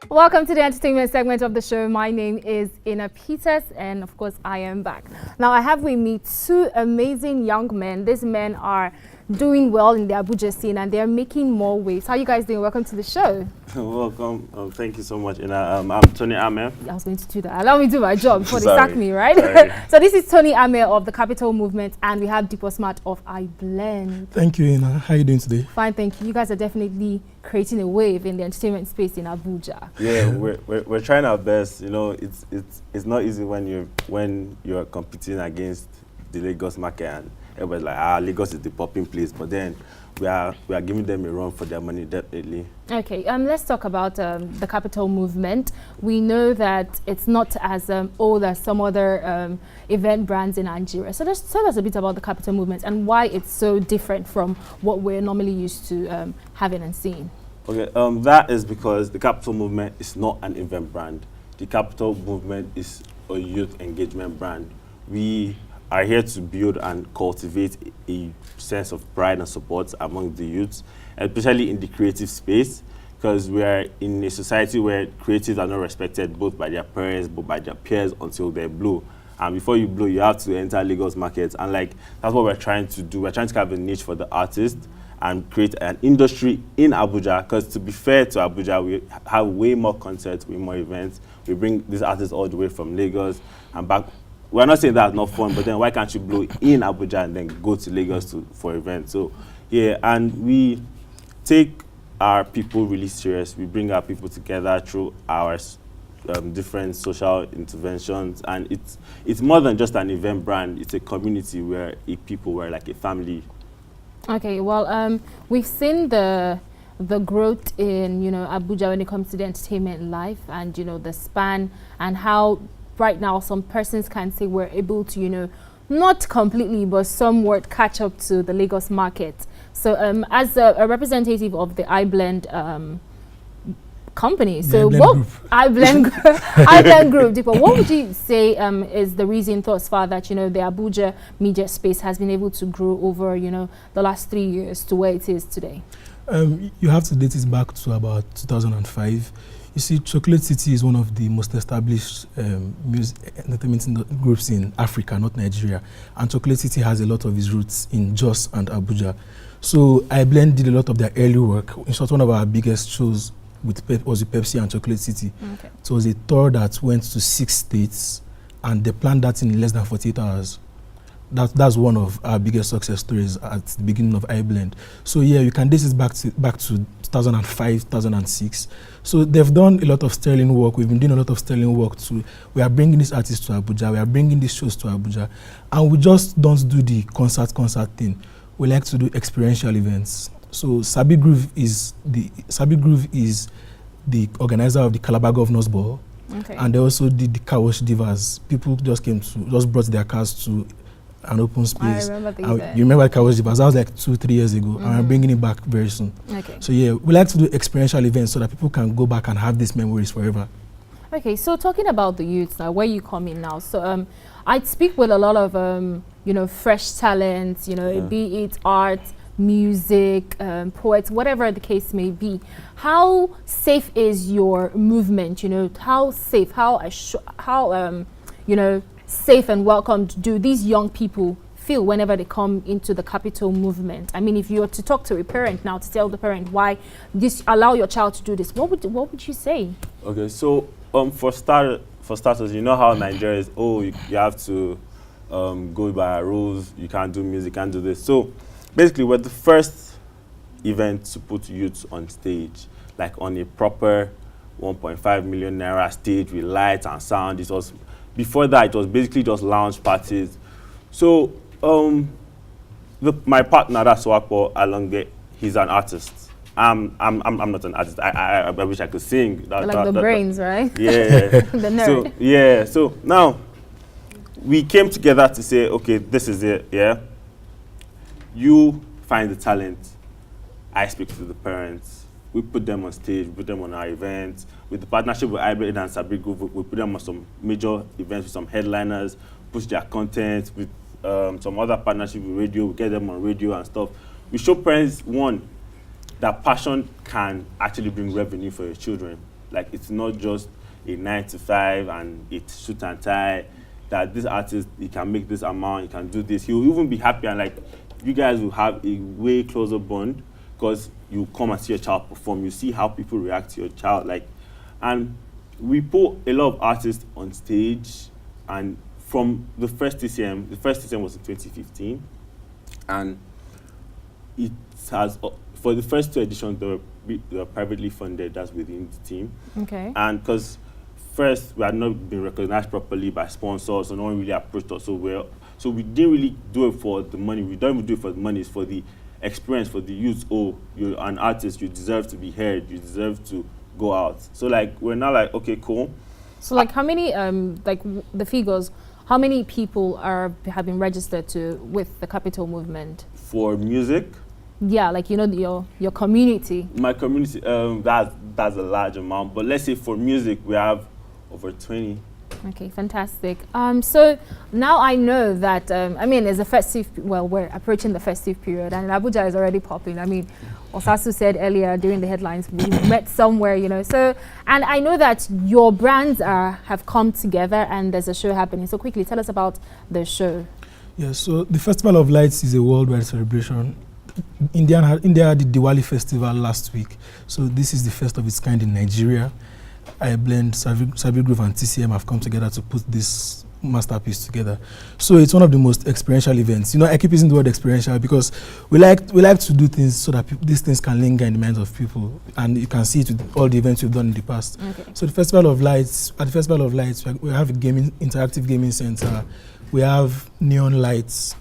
Welcome to the entertainment segment of the show. My name is Ina Peters, and of course, I am back. Now, I have with me two amazing young men. These men are doing well in the Abuja scene, and they're making more waves. How are you guys doing? Welcome to the show. Welcome. Thank you so much. And I'm Tony Ame. I was going to do that. Allow me to do my job before they Sorry. sack me, right? So this is Tony Ame of the Capital Movement, and we have Dipo Smart of I Blend. Thank you, Ina. How are you doing today? Fine, thank you. You guys are definitely creating a wave in the entertainment space in Abuja. Yeah, we're trying our best. You know, it's not easy when you're competing against the Lagos market, and everybody's like, Lagos is the popping place. But then we are giving them a run for their money, definitely. Okay, let's talk about the Capital Movement. We know that it's not as old as some other event brands in Nigeria. So just tell us a bit about the Capital Movement and why it's so different from what we're normally used to having and seeing. Okay, that is because the Capital Movement is not an event brand. The Capital Movement is a youth engagement brand. We are here to build and cultivate a sense of pride and support among the youths, especially in the creative space, because we are in a society where creatives are not respected both by their parents, but by their peers until they blow. And before you blow, you have to enter Lagos markets. And that's what we're trying to do. We're trying to have a niche for the artist and create an industry in Abuja, because to be fair to Abuja, we have way more concerts, way more events. We bring these artists all the way from Lagos and back. We're not saying that's not fun, but then why can't you blow in Abuja and then go to Lagos for events? So, yeah, and we take our people really serious. We bring our people together through our different social interventions, and it's more than just an event brand. It's a community where people were like a family. Okay, well, we've seen the growth in Abuja when it comes to the entertainment life, and the span and how right now some persons can say we're able to not completely but somewhat catch up to the Lagos market. So as a representative of the I Blend company, so what I Blend Group, Dipo, what would you say is the reason thus far that the Abuja media space has been able to grow over the last 3 years to where it is today? You have to date it back to about 2005. You see, Chocolate City is one of the most established entertainment groups in Africa, not Nigeria. And Chocolate City has a lot of its roots in Jos and Abuja. So I Blend did a lot of their early work. In short, one of our biggest shows was with Pepsi and Chocolate City. Okay. So it was a tour that went to 6 states, and they planned that in less than 48 hours. That's one of our biggest success stories at the beginning of I Blend. So yeah, you can date it back to 2005, 2006. So they've done a lot of sterling work. We've been doing a lot of sterling work too. We are bringing these artists to Abuja. We are bringing these shows to Abuja, and we just don't do the concert thing. We like to do experiential events. So Sabi Groove is the organizer of the Calabar Governors Ball, okay. And they also did the Car Wash Divas. People just brought their cars to an open space. I remember the event. You remember Car Wash Divas? That was like 2-3 years ago, and we're bringing it back very soon. Okay. So yeah, we like to do experiential events so that people can go back and have these memories forever. Okay, so talking about the youths now, where you come in now. So I speak with a lot of fresh talents, be it art, music, poets, whatever the case may be. How safe is your movement? How safe, safe and welcomed do these young people feel whenever they come into the Capital Movement? I mean, if you were to talk to a parent now, to tell the parent why allow your child to do this, what would you say? Okay, so for starters, you know how Nigeria is. You have to go by rules. You can't do music, can't do this. So basically, we're the first event to put youths on stage, like on a proper 1.5 million naira stage with lights and sound. Before that, it was basically just lounge parties. So my partner, that's Wapo Alonge, he's an artist. I'm not an artist. I wish I could sing. The brains, right? Yeah. The nerd. So now we came together to say, okay, this is it. Yeah. You find the talent. I speak to the parents. We put them on stage. We put them on our events. With the partnership with Ibrid and Sabi Group, we put them on some major events with some headliners. Push their content with some other partnership with radio. We get them on radio and stuff. We show parents, one, that passion can actually bring revenue for your children. Like, it's not just a 9 to 5 and it's suit and tie. That this artist, he can make this amount, he can do this. He'll even be happy, and like, you guys will have a way closer bond because you come and see your child perform. You see how people react to your child, like, and we put a lot of artists on stage. And from the first TCM was in 2015, and it has for the first 2 editions they were privately funded. That's within the team. Okay. And because first we had not been recognized properly by sponsors, so no one really approached us so well. So we didn't really do it for the money. We don't even do it for the money. It's for the experience, for the youth. Oh, you're an artist. You deserve to be heard. You deserve to go out. So like, we're now like, okay, cool. So like, how many the figures? How many people have been registered with the Capital Movement? For music? Yeah, like, you know, your community. My community, that's a large amount. But let's say for music, we have over 20. Okay, fantastic. So now I know that, I mean, it's a festive, well, we're approaching the festive period, and Abuja is already popping. I mean, Osasu said earlier during the headlines, we met somewhere, you know. So, and I know that your brands have come together and there's a show happening. So quickly, tell us about the show. Yeah, so the Festival of Lights is a worldwide celebration. India had the Diwali festival last week. So this is the first of its kind in Nigeria. I Blend, Savvy Groove and TCM have come together to put this masterpiece together. So it's one of the most experiential events. You know, I keep using the word experiential because we like to do things so that these things can linger in the minds of people, and you can see it with all the events we've done in the past. Okay. So at the Festival of Lights, we have a interactive gaming center. We have neon lights